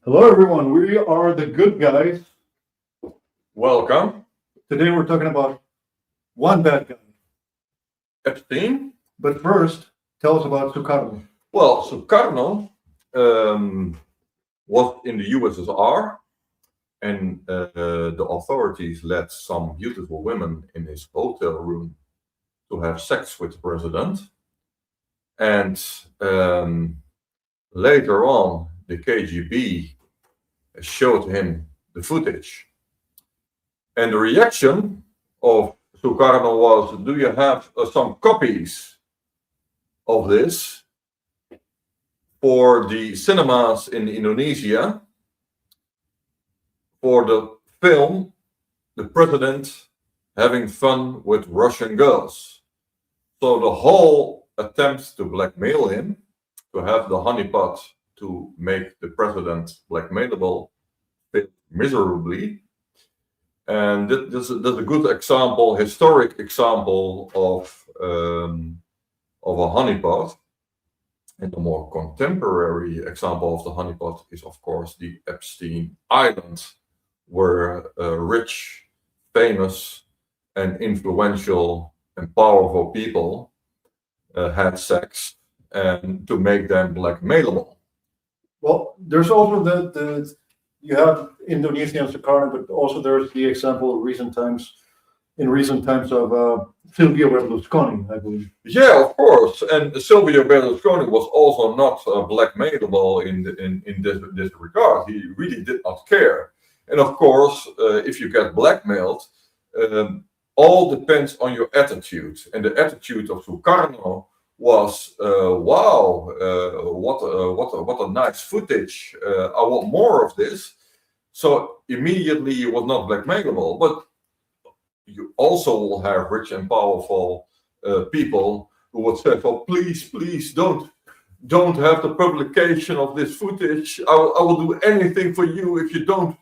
Hello, everyone. We are the good guys. Welcome, Today, we're talking about one bad guy. Epstein. But first, tell us about Sukarno. Well, Sukarno was in the USSR, and the authorities let some beautiful women in his hotel room to have sex with the president. And later on, the KGB showed him the footage. And the reaction of Sukarno was, do you have some copies of this for the cinemas in Indonesia for the film The President Having Fun with Russian Girls? So the whole attempt to blackmail him, to have the honeypot to make the president blackmailable, failed miserably. And this is a good example, historic example of a honeypot. And the more contemporary example of the honeypot is, of course, the Epstein Island, where rich, famous, and influential and powerful people had sex and to make them blackmailable. Well, there's also the you have Indonesia and Sukarno, but also there's the example of recent times of Silvio Berlusconi, I believe. Yeah, of course. And Silvio Berlusconi was also not blackmailable in this regard. He really did not care. And of course, if you get blackmailed, all depends on your attitude. And the attitude of Sukarno was, wow, what a nice footage. I want more of this. So immediately he was not blackmailable. But you also will have rich and powerful people who would say, "Oh, please, don't have the publication of this footage. I will do anything for you if you don't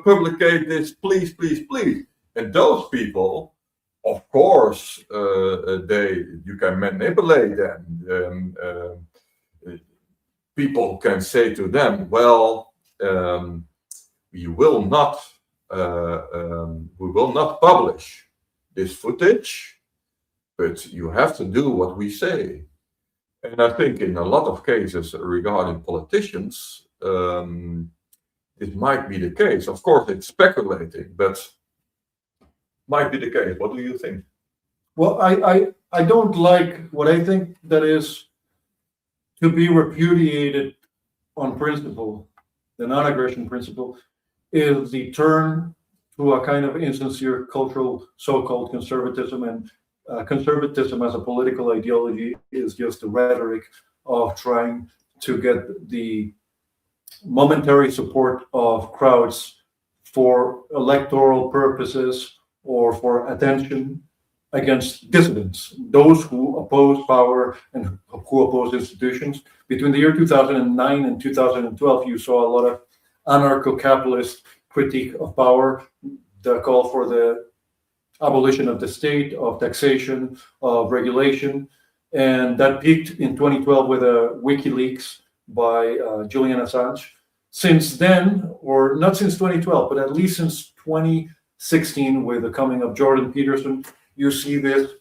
publicate this. Please." And those people, of course, you can manipulate them. People can say to them, "Well, we will not." We will not publish this footage, but you have to do what we say. And I think in a lot of cases regarding politicians, it might be the case. Of course, it's speculating, but might be the case. What do you think? Well, I don't like what I think that is to be repudiated on principle, the non-aggression principle, is the turn to a kind of insincere cultural so-called conservatism, and conservatism as a political ideology is just the rhetoric of trying to get the momentary support of crowds for electoral purposes or for attention against dissidents, those who oppose power and who oppose institutions. Between the year 2009 and 2012, you saw a lot of anarcho-capitalist critique of power, the call for the abolition of the state, of taxation, of regulation, and that peaked in 2012 with a WikiLeaks by Julian Assange. Since then, or not since 2012, but at least since 2016, with the coming of Jordan Peterson, you see this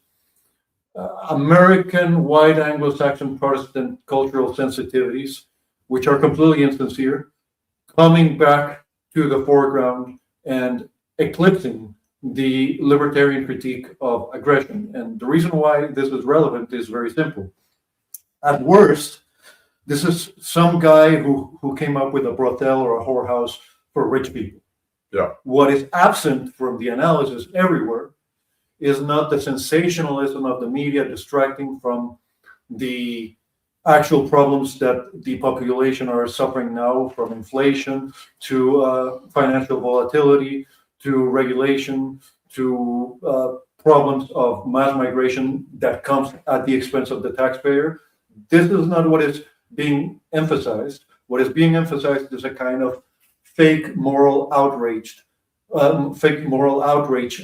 American white Anglo-Saxon Protestant cultural sensitivities, which are completely insincere, coming back to the foreground and eclipsing the libertarian critique of aggression. And the reason why this is relevant is very simple. At worst, this is some guy who came up with a brothel or a whorehouse for rich people. Yeah. What is absent from the analysis everywhere is not the sensationalism of the media distracting from the actual problems that the population are suffering now, from inflation to financial volatility to regulation to problems of mass migration that comes at the expense of the taxpayer. This is not what is being emphasized. What is being emphasized is a kind of fake moral outrage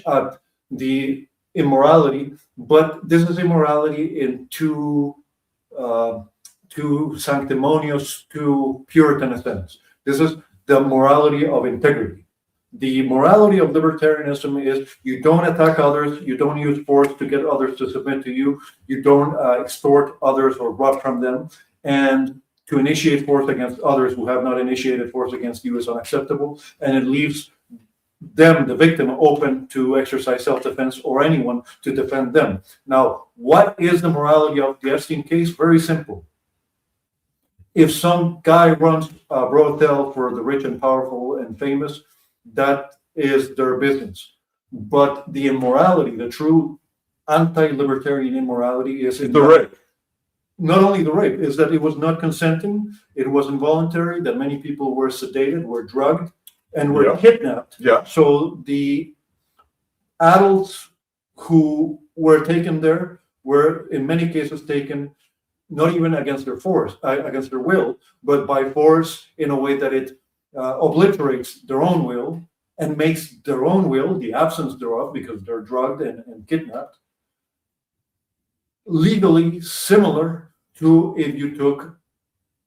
at the immorality, but this is immorality in too sanctimonious, too Puritan a sense. This is the morality of integrity. The morality of libertarianism is you don't attack others, you don't use force to get others to submit to you, you don't extort others or rob from them, and to initiate force against others who have not initiated force against you is unacceptable, and it leaves them, the victim, open to exercise self-defense or anyone to defend them. Now, what is the morality of the Epstein case? Very simple. If some guy runs a brothel for the rich and powerful and famous, that is their business. But the immorality, the true anti-libertarian immorality is in The rape. not only the rape, is that it was not consenting, it was involuntary, that many people were sedated, were drugged, and were Yeah. kidnapped. Yeah. So the adults who were taken there were in many cases taken not even against their force, against their will, but by force in a way that it obliterates their own will and makes their own will, the absence thereof, because they're drugged and kidnapped, legally similar to if you took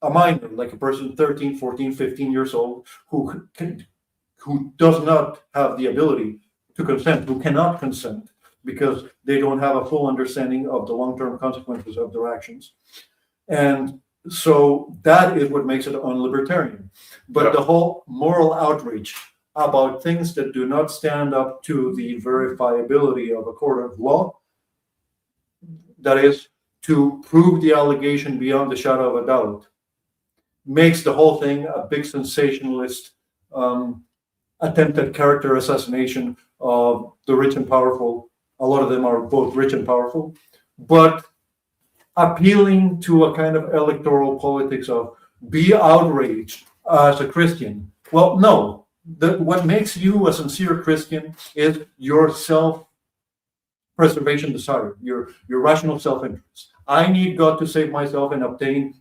a minor, like a person 13, 14, 15 years old, who does not have the ability to consent, who cannot consent because they don't have a full understanding of the long-term consequences of their actions. And so that is what makes it unlibertarian. But Yeah. the whole moral outrage about things that do not stand up to the verifiability of a court of law, that is, to prove the allegation beyond the shadow of a doubt, makes the whole thing a big sensationalist attempt at character assassination of the rich and powerful. A lot of them are both rich and powerful, but appealing to a kind of electoral politics of be outraged as a Christian. Well, no. What makes you a sincere Christian is your self-preservation desire, your rational self-interest. I need God to save myself and obtain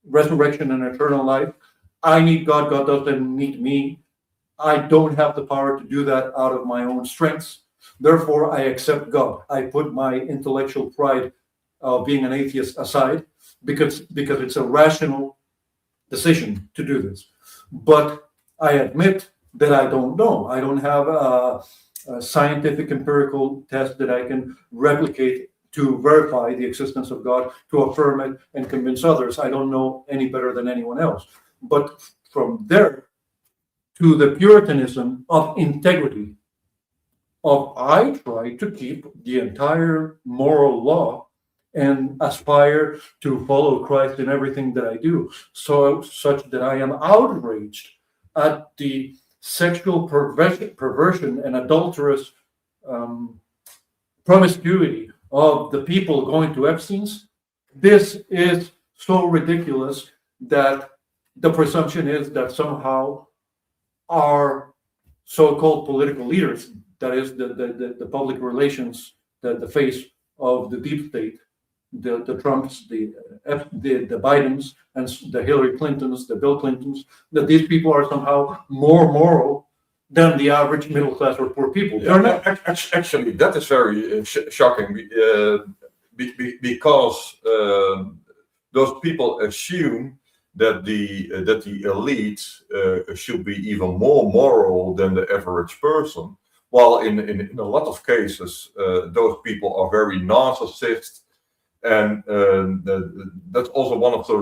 resurrection and eternal life. I need God. God doesn't need me. I don't have the power to do that out of my own strengths. Therefore, I accept God. I put my intellectual pride of being an atheist aside because it's a rational decision to do this. But I admit that I don't know. I don't have a scientific empirical test that I can replicate to verify the existence of God, to affirm it and convince others. I don't know any better than anyone else. But from there to the Puritanism of integrity, of I try to keep the entire moral law and aspire to follow Christ in everything that I do, so such that I am outraged at the sexual perversion and adulterous promiscuity of the people going to Epstein's. This is so ridiculous that the presumption is that somehow our so-called political leaders, that is the public relations, the face of the deep state, the Trumps, the Bidens, and the Hillary Clintons, the Bill Clintons, that these people are somehow more moral than the average middle class or poor people. They're not. Actually, that is very shocking because those people assume that the elite should be even more moral than the average person. While in a lot of cases, those people are very narcissist, and that's also one of the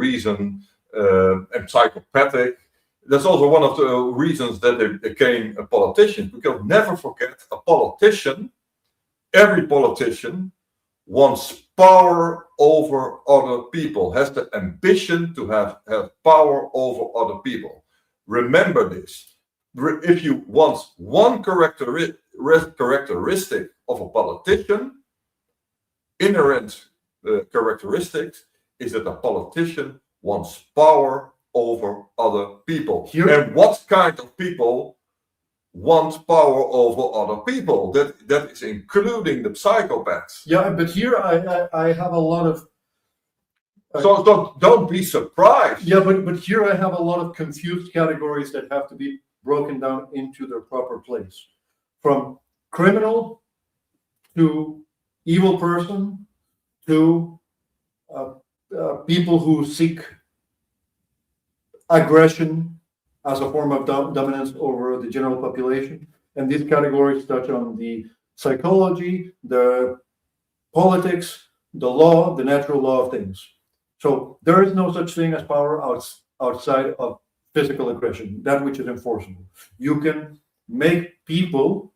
reason and psychopathic. That's also one of the reasons that they became a politician. Because never forget, every politician wants power over other people, has the ambition to have power over other people. Remember this. If you want one characteristic of a politician, inherent characteristic is that a politician wants power over other people. And what kind of people want power over other people? That is including the psychopaths. Yeah, but here I have a lot of. So don't be surprised. Yeah, but here I have a lot of confused categories that have to be broken down into their proper place. From criminal to evil person to people who seek aggression as a form of dominance over the general population. And these categories touch on the psychology, the politics, the law, the natural law of things. So there is no such thing as power outside of physical aggression, that which is enforceable. You can make people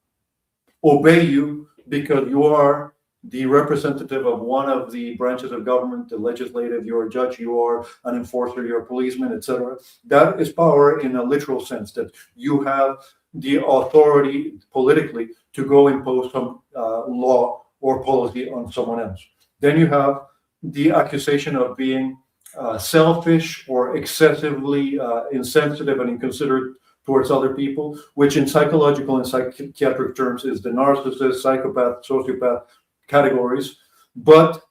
obey you because you are the representative of one of the branches of government, the legislative, you're a judge, you are an enforcer, you're a policeman, etc. That is power in a literal sense, that you have the authority politically to go impose some law or policy on someone else. Then you have the accusation of being selfish or excessively insensitive and inconsiderate towards other people, which in psychological and psychiatric terms is the narcissist, psychopath, sociopath categories. But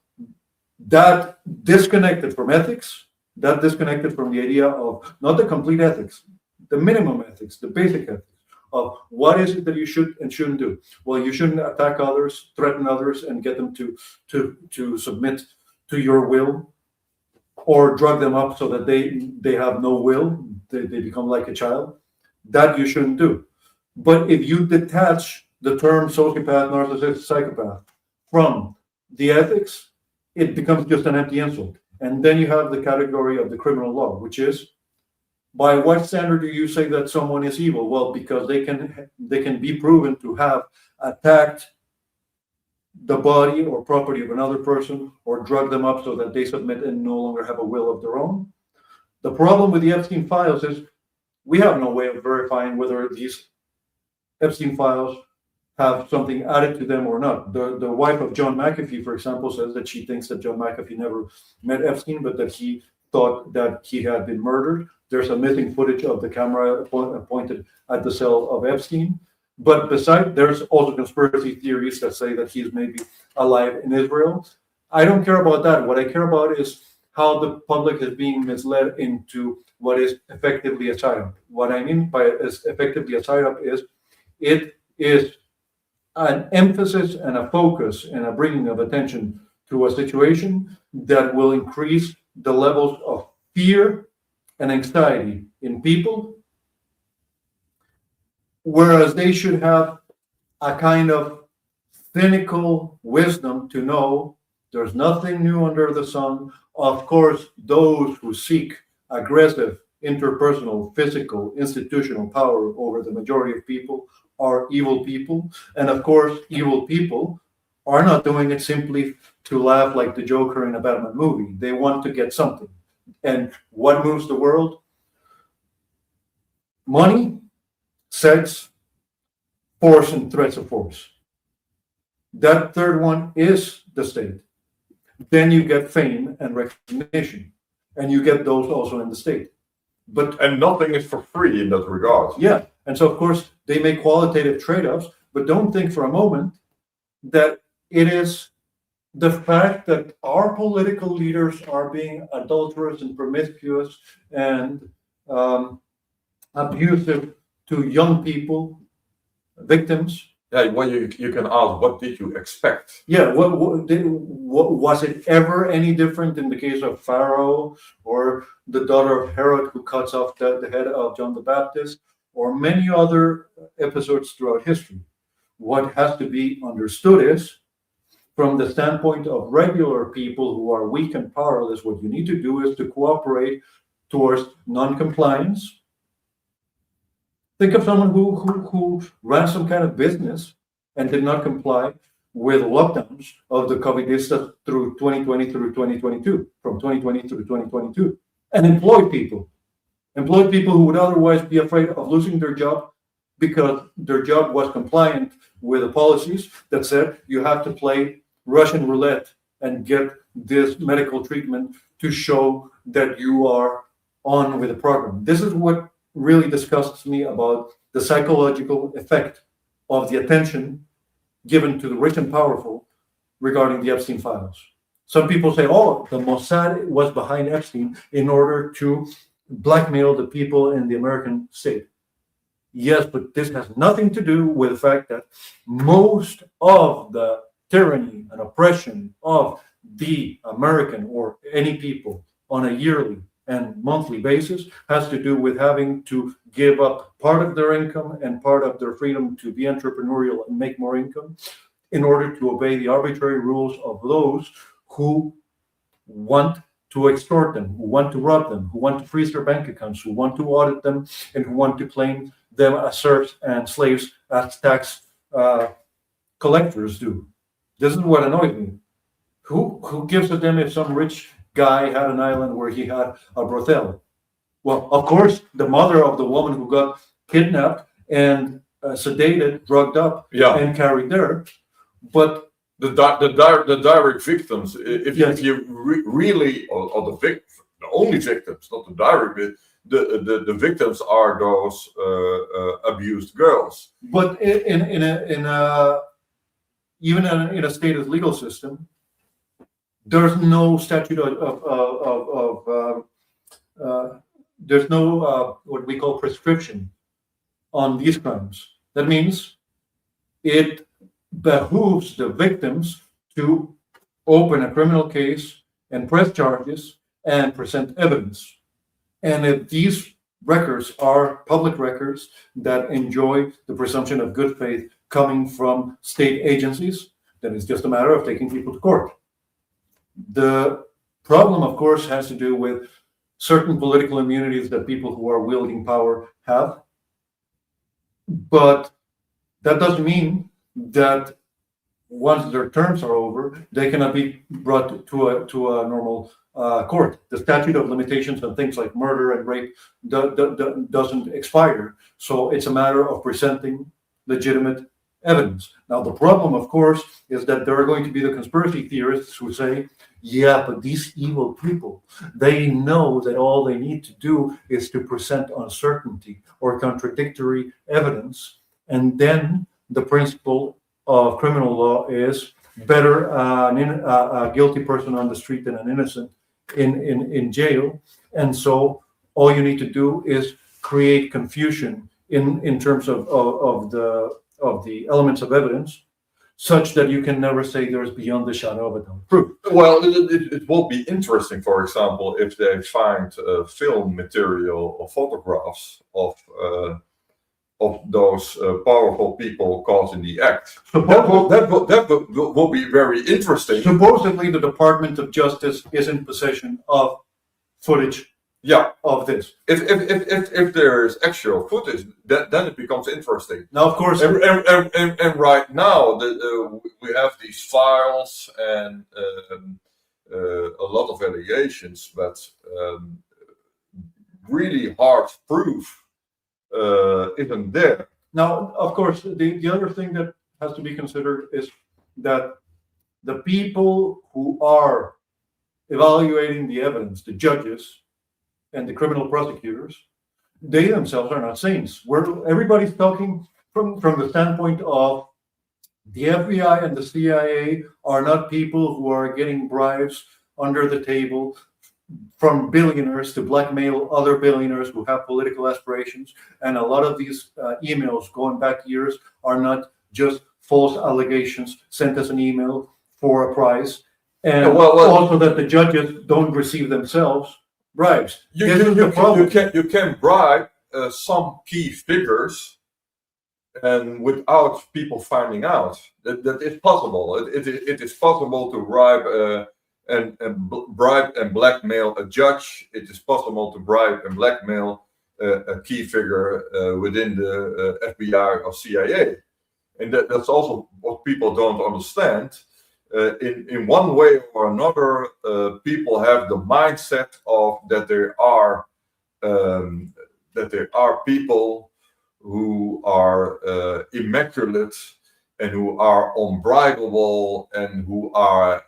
that disconnected from ethics, that disconnected from the idea of not the complete ethics, the minimum ethics, the basic ethics of what is it that you should and shouldn't do. Well, you shouldn't attack others, threaten others, and get them to submit to your will, or drug them up so that they have no will, they become like a child. That you shouldn't do. But if you detach the term sociopath, narcissist, psychopath from the ethics, it becomes just an empty insult. And then you have the category of the criminal law, which is, by what standard do you say that someone is evil? Well, because they can be proven to have attacked the body or property of another person, or drug them up so that they submit and no longer have a will of their own. The problem with the Epstein files is we have no way of verifying whether these Epstein files have something added to them or not. The wife of John McAfee, for example, says that she thinks that John McAfee never met Epstein, but that he thought that he had been murdered. There's a missing footage of the camera pointed at the cell of Epstein. But besides, there's also conspiracy theories that say that he's maybe alive in Israel. I don't care about that. What I care about is how the public is being misled into what is effectively a psyop. What I mean by effectively a psyop is it is an emphasis and a focus and a bringing of attention to a situation that will increase the levels of fear and anxiety in people, whereas they should have a kind of cynical wisdom to know there's nothing new under the sun. Of course, those who seek aggressive, interpersonal, physical, institutional power over the majority of people are evil people. And of course, evil people are not doing it simply to laugh like the Joker in a Batman movie. They want to get something. And what moves the world? Money, sex, force, and threats of force. That third one is the state. Then you get fame and recognition, and you get those also in the state. And nothing is for free in that regard. Yeah, and so of course they make qualitative trade-offs, but don't think for a moment that it is the fact that our political leaders are being adulterous and promiscuous and abusive to young people, victims. Yeah, well, you can ask, what did you expect? Yeah, what was it ever any different in the case of Pharaoh or the daughter of Herod who cuts off the head of John the Baptist, or many other episodes throughout history? What has to be understood is, from the standpoint of regular people who are weak and powerless, what you need to do is to cooperate towards non-compliance. Think of someone who ran some kind of business and did not comply with lockdowns of the COVIDistas through 2020 through 2022, from 2020 through 2022, and employed people who would otherwise be afraid of losing their job because their job was compliant with the policies that said you have to play Russian roulette and get this medical treatment to show that you are on with the program. This is what really disgusts me about the psychological effect of the attention given to the rich and powerful regarding the Epstein files. Some people say, oh, the Mossad was behind Epstein in order to blackmail the people in the American state. Yes, but this has nothing to do with the fact that most of the tyranny and oppression of the American or any people on a yearly and monthly basis has to do with having to give up part of their income and part of their freedom to be entrepreneurial and make more income in order to obey the arbitrary rules of those who want to extort them, who want to rob them, who want to freeze their bank accounts, who want to audit them, and who want to claim them as serfs and slaves as tax collectors do. This is what annoys me. Who gives a damn if some rich guy had an island where he had a brothel? Well, of course, the mother of the woman who got kidnapped and sedated, drugged up, Yeah. and carried there. But The direct victims, if Yes. you really, or the only victims, not the direct, the victims are those abused girls. but in a even in a state's legal system, there's no statute there's no what we call prescription on these crimes. That means it behooves the victims to open a criminal case and press charges and present evidence. And if these records are public records that enjoy the presumption of good faith coming from state agencies, then it's just a matter of taking people to court. The problem, of course, has to do with certain political immunities that people who are wielding power have. But that doesn't mean that once their terms are over, they cannot be brought to a normal court. The statute of limitations on things like murder and rape doesn't expire. So it's a matter of presenting legitimate evidence. Now, the problem, of course, is that there are going to be the conspiracy theorists who say, yeah, but these evil people, they know that all they need to do is to present uncertainty or contradictory evidence. And then the principle of criminal law is better a guilty person on the street than an innocent in jail. And so all you need to do is create confusion in terms of the elements of evidence, such that you can never say there's beyond the shadow of a doubt proof. Well, it will be interesting, for example, if they find film material or photographs of those powerful people caught in the act. That will be very interesting. Supposedly, the Department of Justice is in possession of footage Yeah, of this. if there is actual footage, then it becomes interesting. Now, of course, And right now, we have these files and a lot of allegations, but really hard proof isn't there. now, of course, the other thing that has to be considered is that the people who are evaluating the evidence, the judges and the criminal prosecutors, they themselves are not saints. Everybody's talking from the standpoint of the FBI and the CIA are not people who are getting bribes under the table from billionaires to blackmail other billionaires who have political aspirations. And a lot of these emails going back years are not just false allegations sent as an email for a prize. And also that the judges don't receive themselves bribes. You can bribe some key figures, and without people finding out, that is possible. It is possible to bribe and blackmail a judge. It is possible to bribe and blackmail a key figure within the FBI or CIA, and that's also what people don't understand. In one way or another, people have the mindset of that there are people who are immaculate and who are unbribable and who are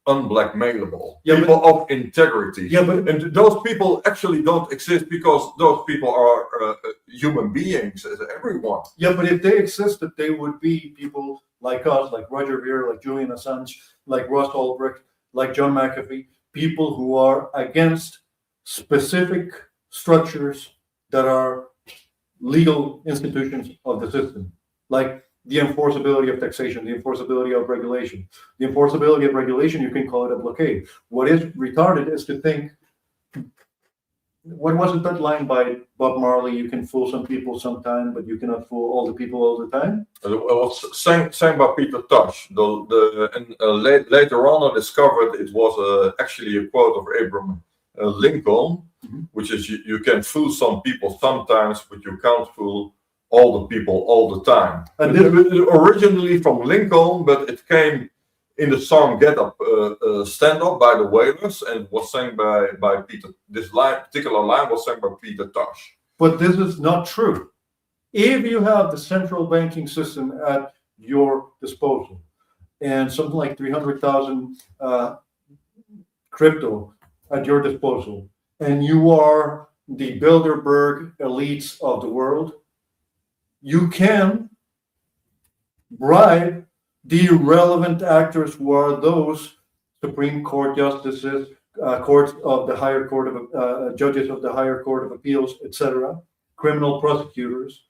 unblackmailable. Yeah, people of integrity. Yeah, but And those people actually don't exist because those people are human beings, as everyone. yeah, but if they existed, they would be people like us, like Roger Ver, like Julian Assange, like Ross Ulbricht, like John McAfee, people who are against specific structures that are legal institutions of the system, like the enforceability of taxation, the enforceability of regulation. The enforceability of regulation, you can call it a blockade. What is retarded is to think what wasn't that line by Bob Marley? You can fool some people sometime, but you cannot fool all the people all the time. It was sang by Peter Tosh. Later on, I discovered it was actually a quote of Abraham Lincoln, which is you can fool some people sometimes, but you can't fool all the people all the time. And It originally from Lincoln, but it came in the song "Get Up, Stand Up" by the Wailers, and was sang by Peter. This particular line was sang by Peter Tosh. But this is not true. If you have the central banking system at your disposal and something like 300,000 crypto at your disposal, and you are the Bilderberg elites of the world, you can bribe the relevant actors who are those Supreme Court justices, courts of the higher court of judges of the higher court of appeals, etc., criminal prosecutors,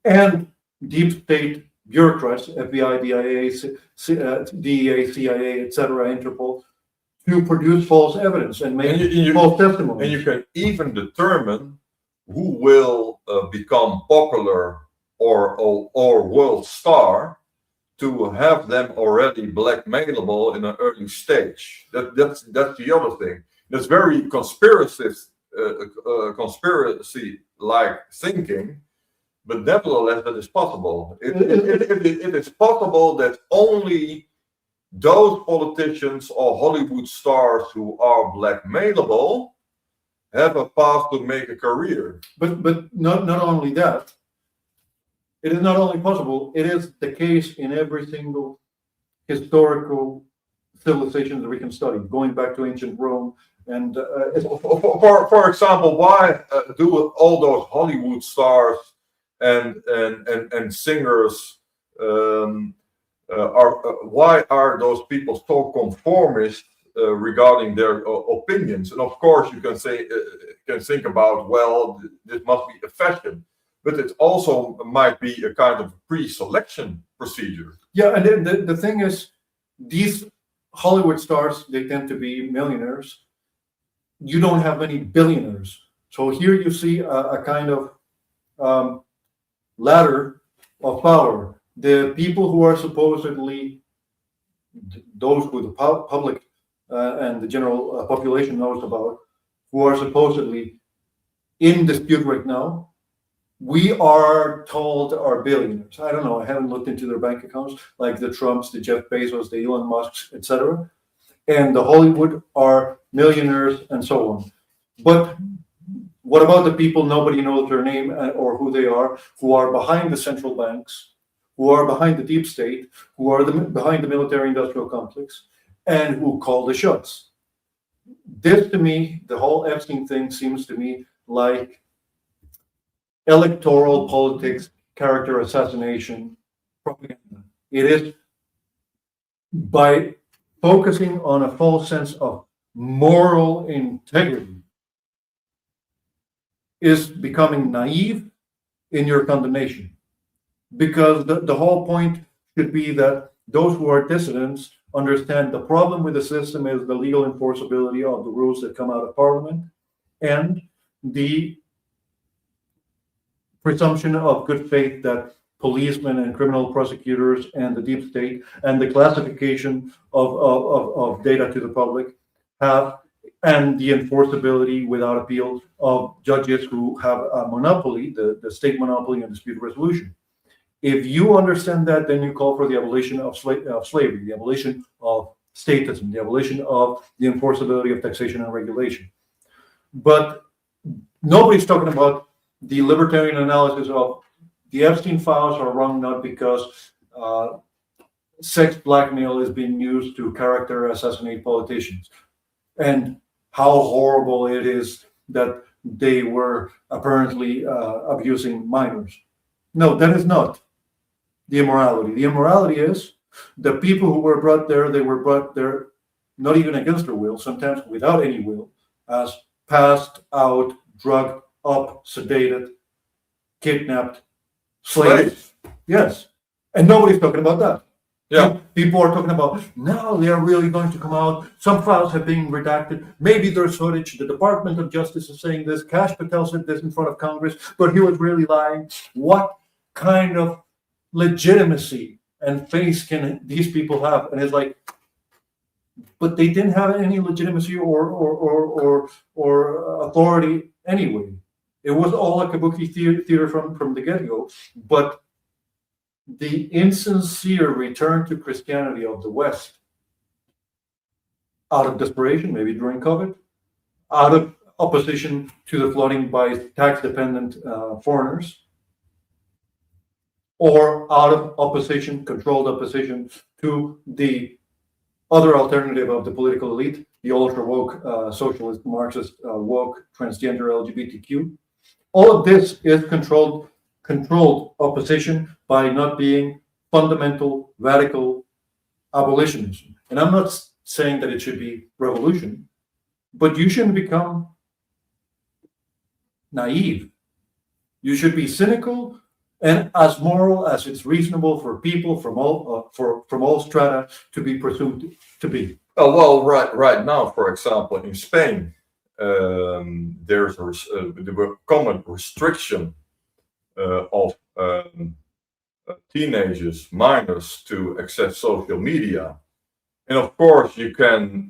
and deep state bureaucrats, FBI, DEA, CIA, etc., Interpol, to produce false evidence and make false testimony. And you can even determine who will become popular or world star to have them already blackmailable in an early stage. That's the other thing. That's very conspiracy-like thinking, but nevertheless, that is possible. It is possible that only those politicians or Hollywood stars who are blackmailable have a path to make a career. But not only that. It is not only possible, it is the case in every single historical civilization that we can study, going back to ancient Rome. And for example, why do all those Hollywood stars and singers why are those people so conformist regarding their opinions? And of course, you can think about, well, this must be a fashion. But it also might be a kind of pre-selection procedure. Yeah, and the thing is, these Hollywood stars, they tend to be millionaires. You don't have many billionaires. So here you see a kind of ladder of power. The people who are supposedly those who the public and the general population knows about, who are supposedly in dispute right now, we are told are billionaires. I don't know. I haven't looked into their bank accounts, like the Trumps, the Jeff Bezos, the Elon Musks, etc. And the Hollywood are millionaires and so on. But what about the people nobody knows their name or who they are, who are behind the central banks, who are behind the deep state, who are behind the military-industrial complex, and who call the shots? This, to me, the whole Epstein thing seems to me like electoral politics, character assassination, propaganda. It is by focusing on a false sense of moral integrity is becoming naive in your condemnation. Because the whole point should be that those who are dissidents understand the problem with the system is the legal enforceability of the rules that come out of Parliament and the presumption of good faith that policemen and criminal prosecutors and the deep state and the classification of data to the public have, and the enforceability without appeal of judges who have a monopoly, the state monopoly on dispute resolution. If you understand that, then you call for the abolition of slavery, the abolition of statism, the abolition of the enforceability of taxation and regulation. But nobody's talking about the libertarian analysis of the Epstein files are wrong not because sex blackmail is being used to character assassinate politicians and how horrible it is that they were apparently abusing minors. No, that is not the immorality. The immorality is the people who were brought there, they were brought there not even against their will, sometimes without any will, as passed out, drugged up, sedated, kidnapped, slaves. Yes. And nobody's talking about that. Yeah. People are talking about now they are really going to come out. Some files have been redacted. Maybe there's footage. The Department of Justice is saying this. Cash Patel said this in front of Congress, but he was really lying. What kind of legitimacy and face can these people have? And it's like, but they didn't have any legitimacy or authority anyway. It was all a kabuki theater from the get-go. But the insincere return to Christianity of the West, out of desperation, maybe during COVID, out of opposition to the flooding by tax-dependent foreigners, or out of opposition, controlled opposition to the other alternative of the political elite, the ultra woke, socialist, Marxist, woke, transgender, LGBTQ. All of this is controlled opposition by not being fundamental, radical abolitionism. And I'm not saying that it should be revolution, but you shouldn't become naive. You should be cynical and as moral as it's reasonable for people from all strata to be presumed to be. Oh, well, right now, for example, in Spain, there's the common restriction of teenagers, minors, to access social media. And of course, you can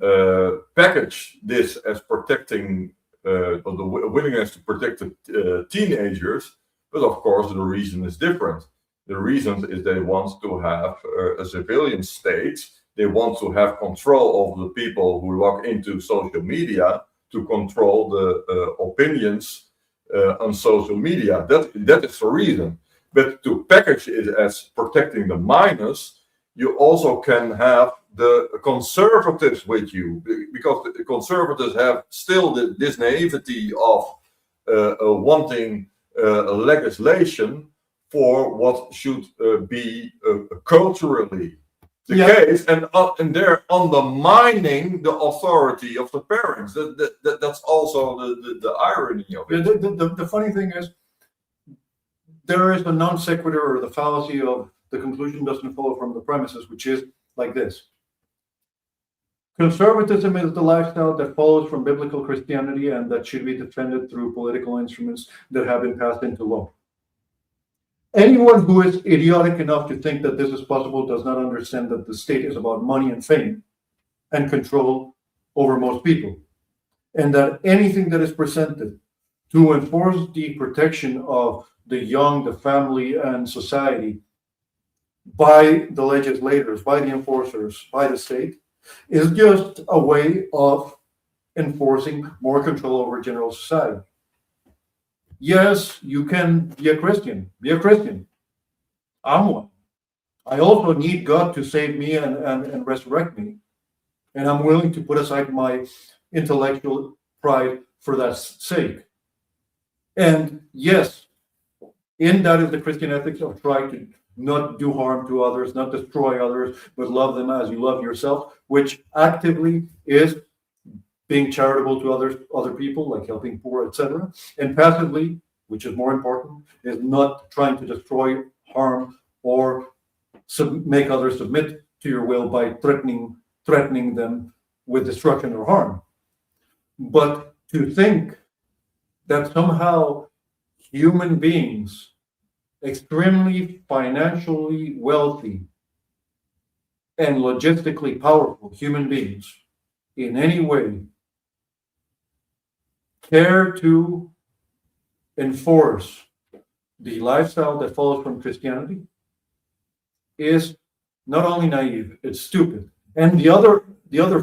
package this as protecting or the willingness to protect the teenagers, but of course, the reason is different. The reason is they want to have a civilian state. They want to have control over the people who log into social media, to control the opinions on social media. That is the reason. But to package it as protecting the minors, you also can have the conservatives with you, because the conservatives have still this naivety of wanting legislation for what should be culturally the case, and they're undermining the authority of the parents. That's also the irony of it. The funny thing is, there is the non sequitur or the fallacy of the conclusion doesn't follow from the premises, which is like this. Conservatism is the lifestyle that follows from biblical Christianity and that should be defended through political instruments that have been passed into law. Anyone who is idiotic enough to think that this is possible does not understand that the state is about money and fame and control over most people, and that anything that is presented to enforce the protection of the young, the family, and society by the legislators, by the enforcers, by the state, is just a way of enforcing more control over general society. Yes, you can be a Christian. Be a Christian. I'm one. I also need God to save me and resurrect me. And I'm willing to put aside my intellectual pride for that sake. And yes, in that is the Christian ethics of trying to not do harm to others, not destroy others, but love them as you love yourself, which actively is being charitable to other people, like helping poor, etc. And passively, which is more important, is not trying to destroy, harm, or make others submit to your will by threatening them with destruction or harm. But to think that somehow human beings, extremely financially wealthy and logistically powerful human beings, in any way care to enforce the lifestyle that follows from Christianity is not only naive, it's stupid. And the other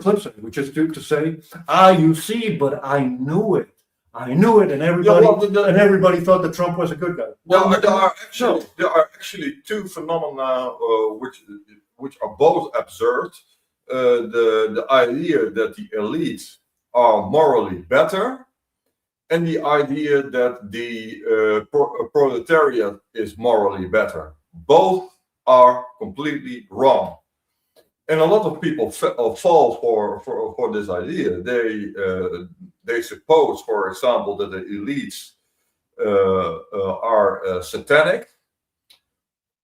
flip side, which is to say, you see, but I knew it, and everybody thought that Trump was a good guy. Well, there are actually two phenomena which are both absurd. The idea that the elites are morally better, and the idea that the proletariat is morally better. Both are completely wrong. And a lot of people fall for this idea. They suppose, for example, that the elites are satanic,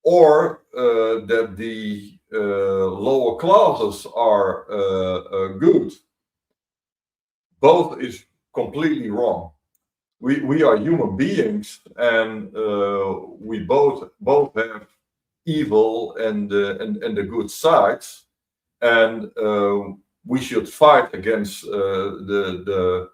or that the lower classes are good, both is completely wrong. We are human beings, and we both have evil and the good sides, and we should fight against our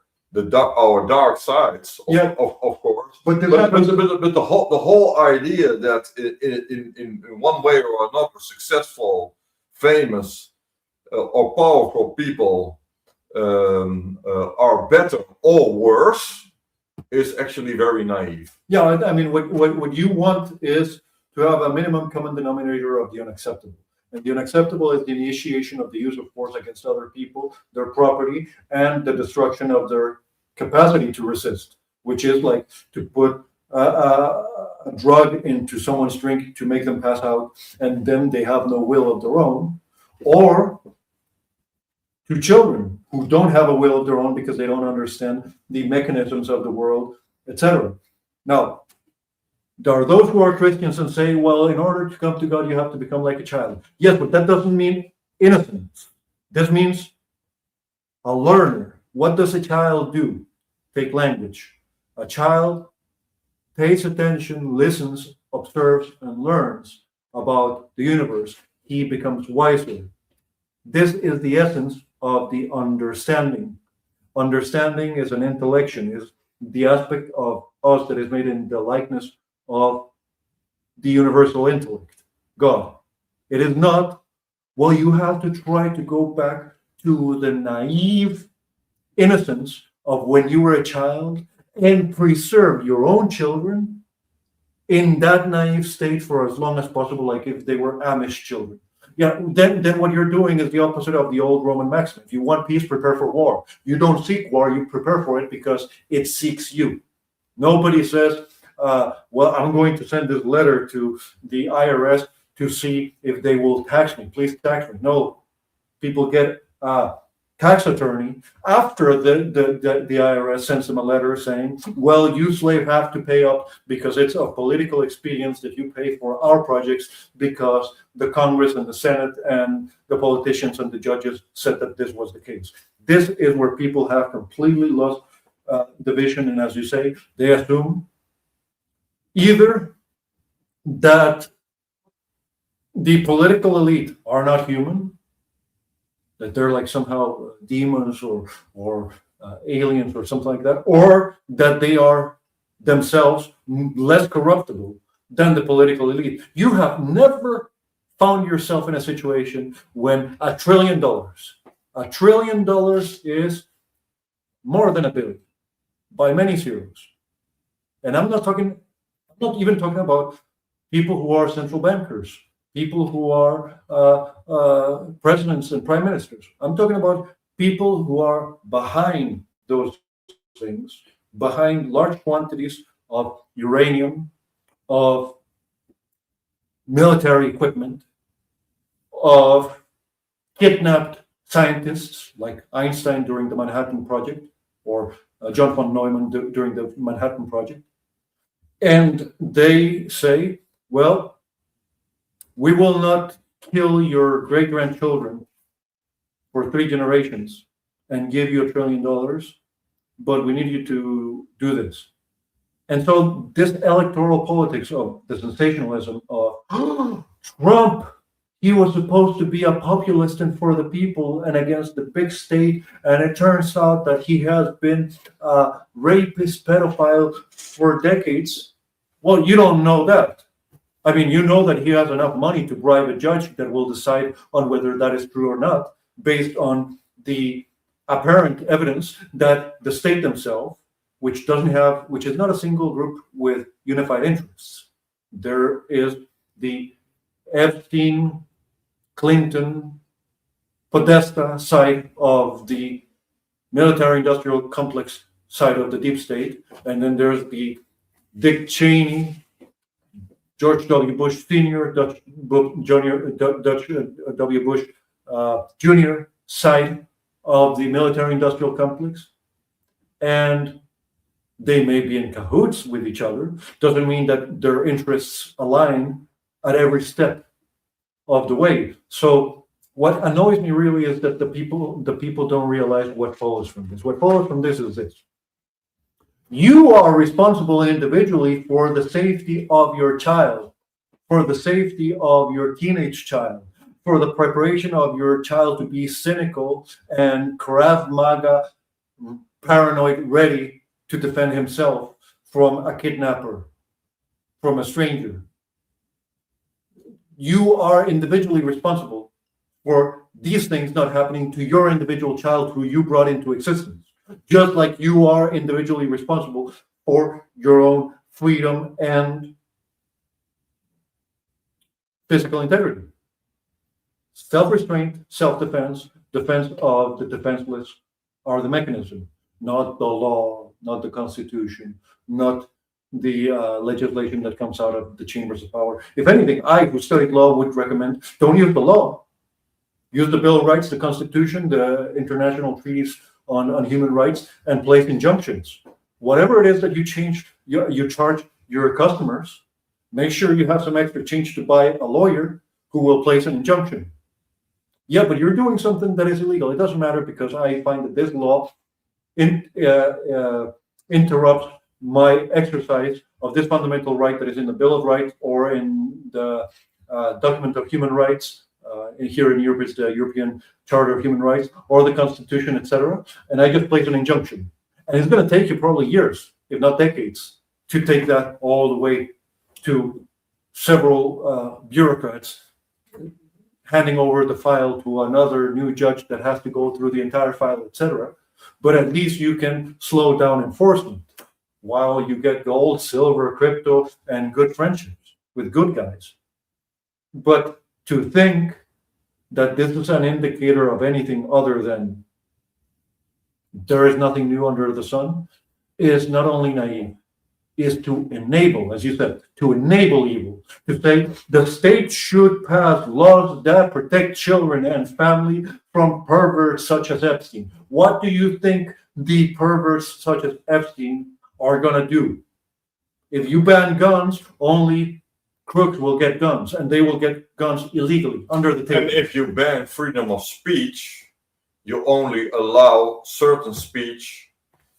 dark sides, of course. But But the whole idea that in one way or another, successful, famous, or powerful people are better or worse is actually very naive. Yeah, I mean, what you want is to have a minimum common denominator of the unacceptable. And the unacceptable is the initiation of the use of force against other people, their property, and the destruction of their capacity to resist, which is like to put a drug into someone's drink to make them pass out, and then they have no will of their own, or to children who don't have a will of their own because they don't understand the mechanisms of the world, etc. Now, there are those who are Christians and say, well, in order to come to God, you have to become like a child. Yes, but that doesn't mean innocence. This means a learner. What does a child do? Take language. A child pays attention, listens, observes, and learns about the universe. He becomes wiser. This is the essence of the understanding. Understanding is an intellection, is the aspect of us that is made in the likeness of the universal intellect, God. It is not, well, you have to try to go back to the naive innocence of when you were a child and preserve your own children in that naive state for as long as possible, like if they were Amish children. Yeah, then what you're doing is the opposite of the old Roman maxim. If you want peace, prepare for war. You don't seek war, you prepare for it because it seeks you. Nobody says, well, I'm going to send this letter to the IRS to see if they will tax me. Please tax me. No, people get a tax attorney after the IRS sends them a letter saying, well, you slave have to pay up because it's a political expedience that you pay for our projects because the Congress and the Senate and the politicians and the judges said that this was the case. This is where people have completely lost the vision. And as you say, they assume either that the political elite are not human, that they're like somehow demons or aliens or something like that, or that they are themselves less corruptible than the political elite. You have never found yourself in a situation when $1 trillion is more than a billion by many zeros. And I'm not even talking about people who are central bankers, people who are presidents and prime ministers. I'm talking about people who are behind those things, behind large quantities of uranium, of military equipment, of kidnapped scientists like Einstein during the Manhattan Project, or John von Neumann during the Manhattan Project. And they say, well, we will not kill your great-grandchildren for 3 generations and give you $1 trillion, but we need you to do this. And so this electoral politics of the sensationalism of Trump, he was supposed to be a populist and for the people and against the big state, and it turns out that he has been a rapist, pedophile for decades. Well, you don't know that. I mean, you know that he has enough money to bribe a judge that will decide on whether that is true or not, based on the apparent evidence that the state themselves, which is not a single group with unified interests. There is the Epstein, Clinton, Podesta side of the military-industrial complex side of the deep state, and then there's the Dick Cheney, George W. Bush Sr., Dutch W. Bush Jr. side of the military-industrial complex, and they may be in cahoots with each other. Doesn't mean that their interests align at every step of the way. So what annoys me really is that the people don't realize what follows from this. What follows from this is this. You are responsible individually for the safety of your child, for the safety of your teenage child, for the preparation of your child to be cynical and Krav Maga, paranoid, ready to defend himself from a kidnapper, from a stranger. You are individually responsible for these things not happening to your individual child who you brought into existence, just like you are individually responsible for your own freedom and physical integrity. Self-restraint, self-defense, defense of the defenseless are the mechanism, not the law, not the Constitution, not the legislation that comes out of the chambers of power. If anything, I, who studied law, would recommend don't use the law. Use the Bill of Rights, the Constitution, the international treaties on human rights, and place injunctions. Whatever it is that you charge your customers, make sure you have some extra change to buy a lawyer who will place an injunction. Yeah, but you're doing something that is illegal. It doesn't matter because I find that this law interrupts my exercise of this fundamental right that is in the Bill of Rights or in the document of human rights. Here in Europe, it's the European Charter of Human Rights or the Constitution, etc. And I just place an injunction. And it's going to take you probably years, if not decades, to take that all the way to several bureaucrats handing over the file to another new judge that has to go through the entire file, etc. But at least you can slow down enforcement while you get gold, silver, crypto, and good friendships with good guys. But to think that this is an indicator of anything other than there is nothing new under the sun is not only naive, is to enable, as you said, to enable evil, to say the state should pass laws that protect children and family from perverts such as Epstein. What do you think the perverts such as Epstein are going to do? If you ban guns, only crooks will get guns, and they will get guns illegally under the table. And if you ban freedom of speech, you only allow certain speech,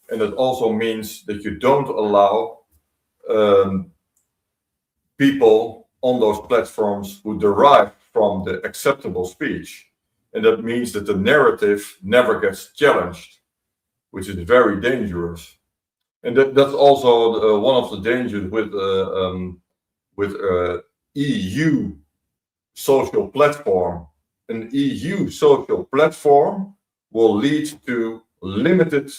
and it also means that you don't allow people on those platforms who derive from the acceptable speech. And that means that the narrative never gets challenged, which is very dangerous. And that's also one of the dangers with EU social platform. An EU social platform will lead to limited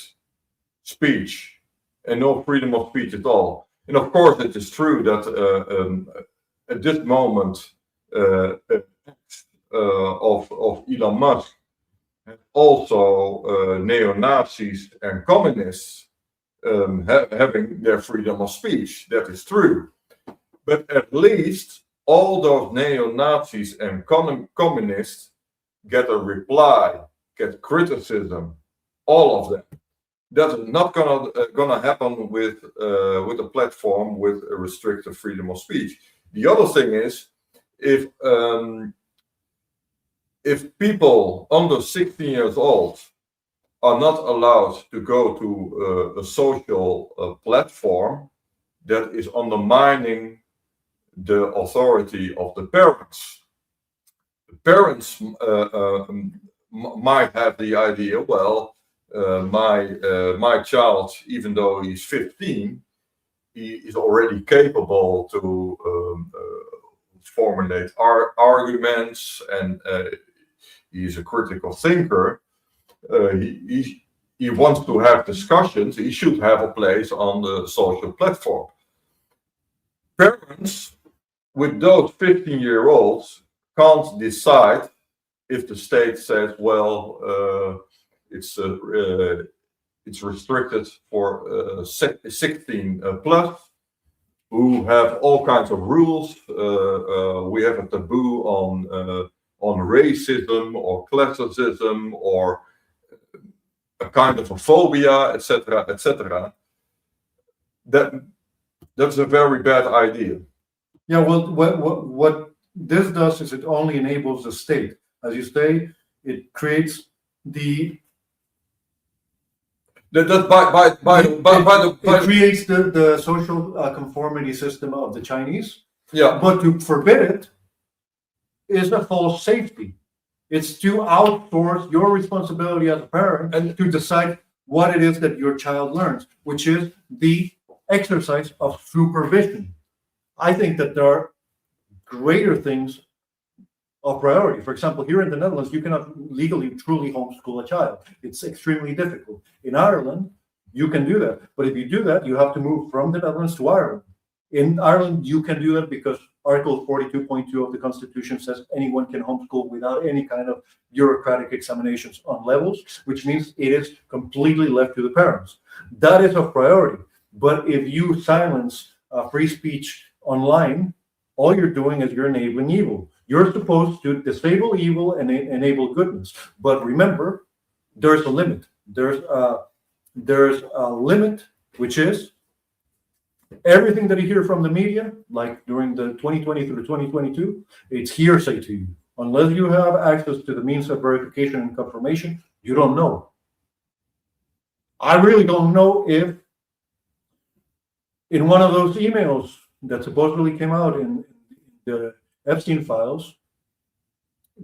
speech and no freedom of speech at all. And of course, it is true that at this moment, of Elon Musk, also neo-Nazis and communists having their freedom of speech. That is true. But at least all those neo-Nazis and communists get a reply, get criticism, all of them. That's not gonna happen with a platform with a restricted freedom of speech. The other thing is, if people under 16 years old are not allowed to go to a social platform that is undermining the authority of the parents. The parents might have the idea, well, my child, even though he's 15, he is already capable to formulate arguments, and he's a critical thinker. He wants to have discussions. He should have a place on the social platform. Parents with those 15-year-olds can't decide if the state says, well, it's restricted for 16 plus, who have all kinds of rules. We have a taboo on racism or classism or a kind of a phobia, etc., etc. That's a very bad idea. Yeah, well, what this does is it only enables the state. As you say, it creates the That by it creates the social conformity system of the Chinese, yeah. but to forbid it is a false safety. It's to outsource your responsibility as a parent And to decide what it is that your child learns, which is the exercise of supervision. I think that there are greater things of priority. For example, here in the Netherlands, you cannot legally truly homeschool a child. It's extremely difficult. In Ireland, you can do that. But if you do that, you have to move from the Netherlands to Ireland. In Ireland, you can do that because Article 42.2 of the Constitution says anyone can homeschool without any kind of bureaucratic examinations on levels, which means it is completely left to the parents. That is a priority. But if you silence free speech online, all you're doing is you're enabling evil. You're supposed to disable evil and enable goodness. But remember, there's a limit. There's a limit, which is everything that you hear from the media, like during the 2020 through 2022, it's hearsay to you. Unless you have access to the means of verification and confirmation, you don't know. I really don't know if in one of those emails that supposedly came out in the Epstein files,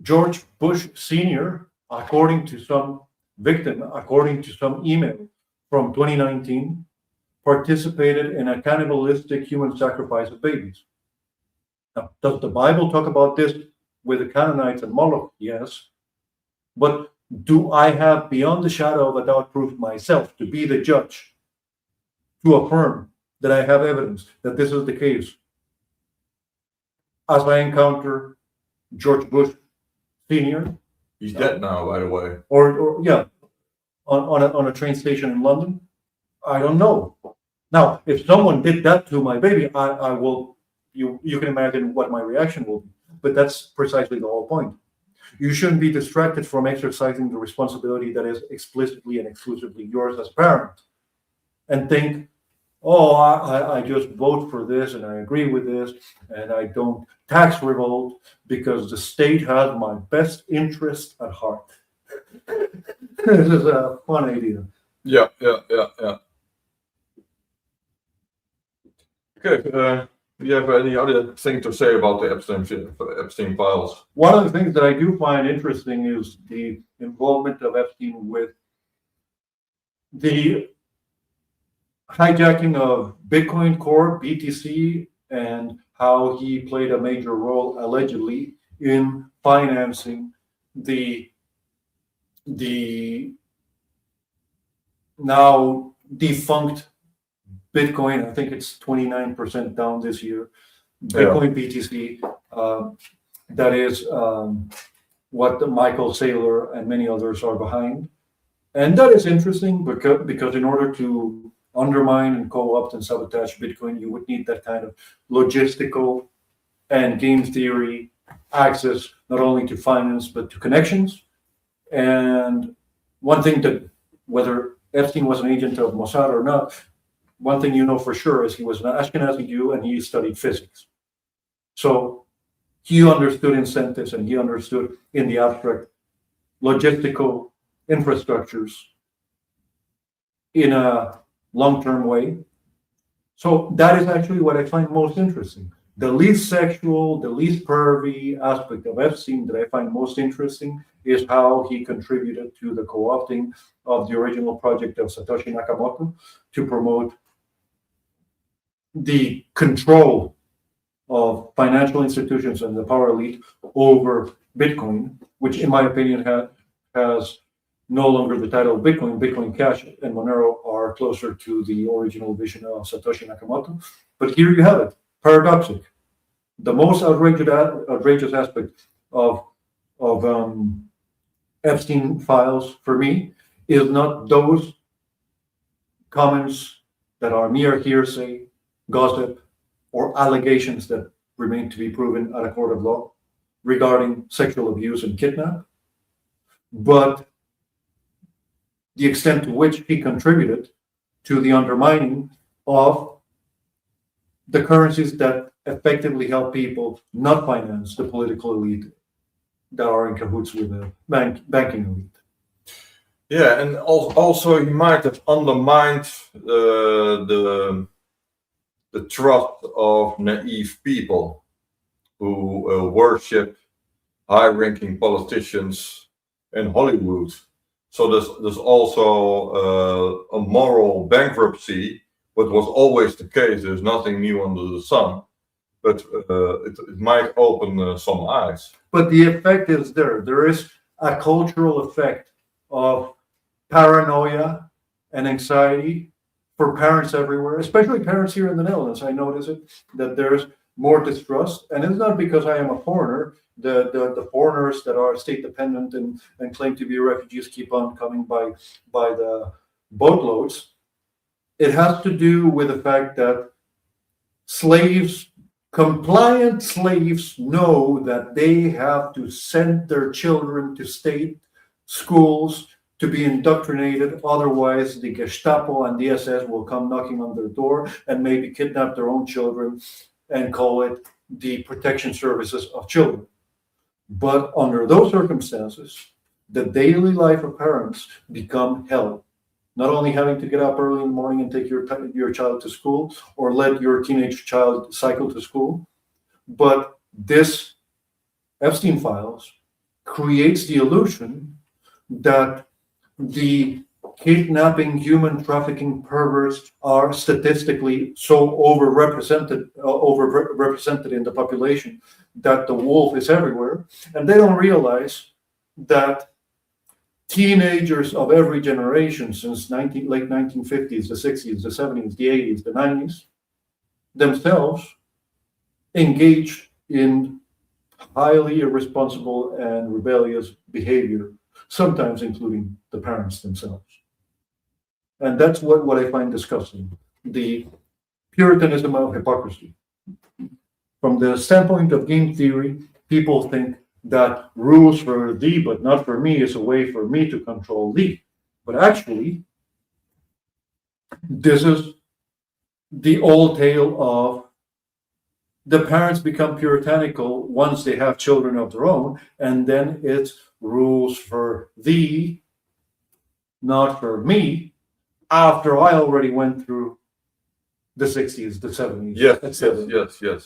George Bush Sr., according to some victim, according to some email from 2019, participated in a cannibalistic human sacrifice of babies. Now, does the Bible talk about this with the Canaanites and Moloch? Yes. But do I have beyond the shadow of a doubt proof myself to be the judge to affirm that I have evidence that this is the case? As I encounter George Bush Sr. He's dead now, by the way. Or yeah, on a train station in London, I don't know. Now, if someone did that to my baby, I will. You can imagine what my reaction will be. But that's precisely the whole point. You shouldn't be distracted from exercising the responsibility that is explicitly and exclusively yours as a parent, and think, oh, I just vote for this and I agree with this and I don't tax revolt because the state has my best interest at heart. This is a fun idea. Yeah. Okay. Do you have any other thing to say about the Epstein files? One of the things that I do find interesting is the involvement of Epstein with the hijacking of Bitcoin Core, BTC, and how he played a major role allegedly in financing the now defunct Bitcoin. I think it's 29% down this year. Bitcoin BTC, that is what Michael Saylor and many others are behind. And that is interesting because in order to undermine and co-opt and sabotage Bitcoin, you would need that kind of logistical and game theory access, not only to finance, but to connections. And one thing that, whether Epstein was an agent of Mossad or not, one thing you know for sure is he was an Ashkenazi Jew and he studied physics. So he understood incentives and he understood in the abstract logistical infrastructures in a long-term way. So that is actually what I find most interesting. The least sexual, the least pervy aspect of Epstein that I find most interesting is how he contributed to the co-opting of the original project of Satoshi Nakamoto to promote the control of financial institutions and the power elite over Bitcoin, which in my opinion has no longer the title of Bitcoin. Bitcoin Cash and Monero are closer to the original vision of Satoshi Nakamoto. But here you have it, paradoxic. The most outrageous aspect of Epstein files for me is not those comments that are mere hearsay, gossip, or allegations that remain to be proven at a court of law regarding sexual abuse and kidnap, but the extent to which he contributed to the undermining of the currencies that effectively help people not finance the political elite that are in cahoots with the banking elite. Yeah, and also he might have undermined the trust of naive people who worship high-ranking politicians in Hollywood. So there's also a moral bankruptcy, what was always the case. There's nothing new under the sun, but it might open some eyes. But the effect is there. There is a cultural effect of paranoia and anxiety for parents everywhere, especially parents here in the Netherlands. I notice it, that there's more distrust. And it's not because I am a foreigner. The foreigners that are state dependent and claim to be refugees keep on coming by the boatloads. It has to do with the fact that compliant slaves know that they have to send their children to state schools to be indoctrinated. Otherwise, the Gestapo and the SS will come knocking on their door and maybe kidnap their own children and call it the protection services of children. But under those circumstances, the daily life of parents become hell. Not only having to get up early in the morning and take your child to school or let your teenage child cycle to school, but this Epstein files creates the illusion that the kidnapping, human trafficking perverts are statistically so overrepresented in the population that the wolf is everywhere, and they don't realize that teenagers of every generation since late 1950s, the 60s, the 70s, the 80s, the 90s, themselves engaged in highly irresponsible and rebellious behavior, sometimes including the parents themselves. And that's what I find disgusting, the puritanism of hypocrisy. From the standpoint of game theory, people think that rules for thee but not for me is a way for me to control thee. But actually, this is the old tale of the parents become puritanical once they have children of their own, and then it's rules for thee, not for me, after I already went through the 60s, the 70s.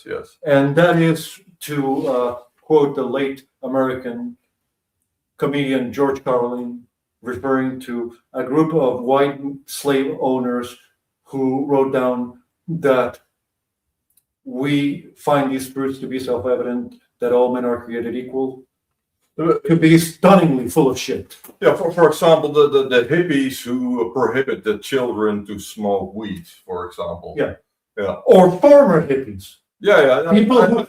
Yes. And that is to quote the late American comedian George Carlin, referring to a group of white slave owners who wrote down that we find these truths to be self-evident, that all men are created equal, to be stunningly full of shit. Yeah, for example, the hippies who prohibit the children to smoke weed, for example. Yeah. Yeah. Or former hippies. Yeah. People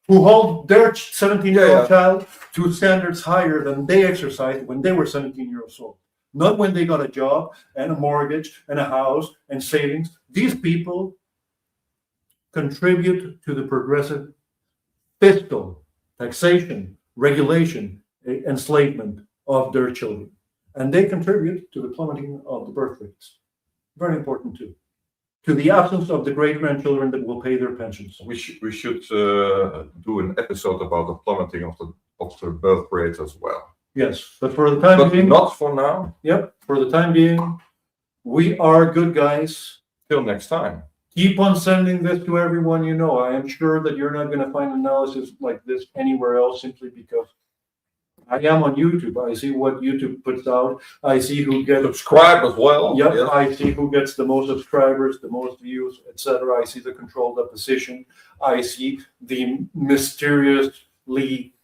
who hold their 17-year-old Yeah. child to standards higher than they exercised when they were 17 years old. Not when they got a job and a mortgage and a house and savings. These people contribute to the progressive fiscal, taxation, regulation, enslavement of their children. And they contribute to the plummeting of the birth rates. Very important too. To the absence of the great-grandchildren that will pay their pensions. We should do an episode about the plummeting of the birth rate as well. Yes, but for the time being, not for now. Yep, for the time being, we are good guys. Till next time. Keep on sending this to everyone you know. I am sure that you're not going to find analysis like this anywhere else simply because I am on YouTube. I see what YouTube puts out. I see who gets subscribe as well. Yep, yes. I see who gets the most subscribers, the most views, etc. I see the controlled opposition. I see the mysteriously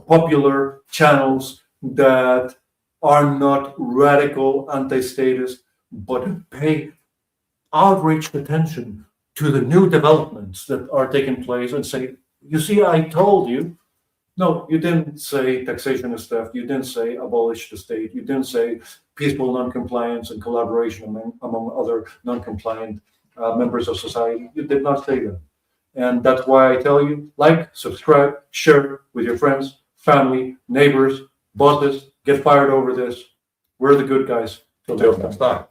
popular channels that are not radical anti-statist, but pay outraged attention to the new developments that are taking place and say, you see, I told you. No, you didn't say taxation is theft. You didn't say abolish the state. You didn't say peaceful non-compliance and collaboration among other non-compliant members of society. You did not say that. And that's why I tell you, like, subscribe, share with your friends, family, neighbors, bosses. Get fired over this. We're the good guys. Till next time.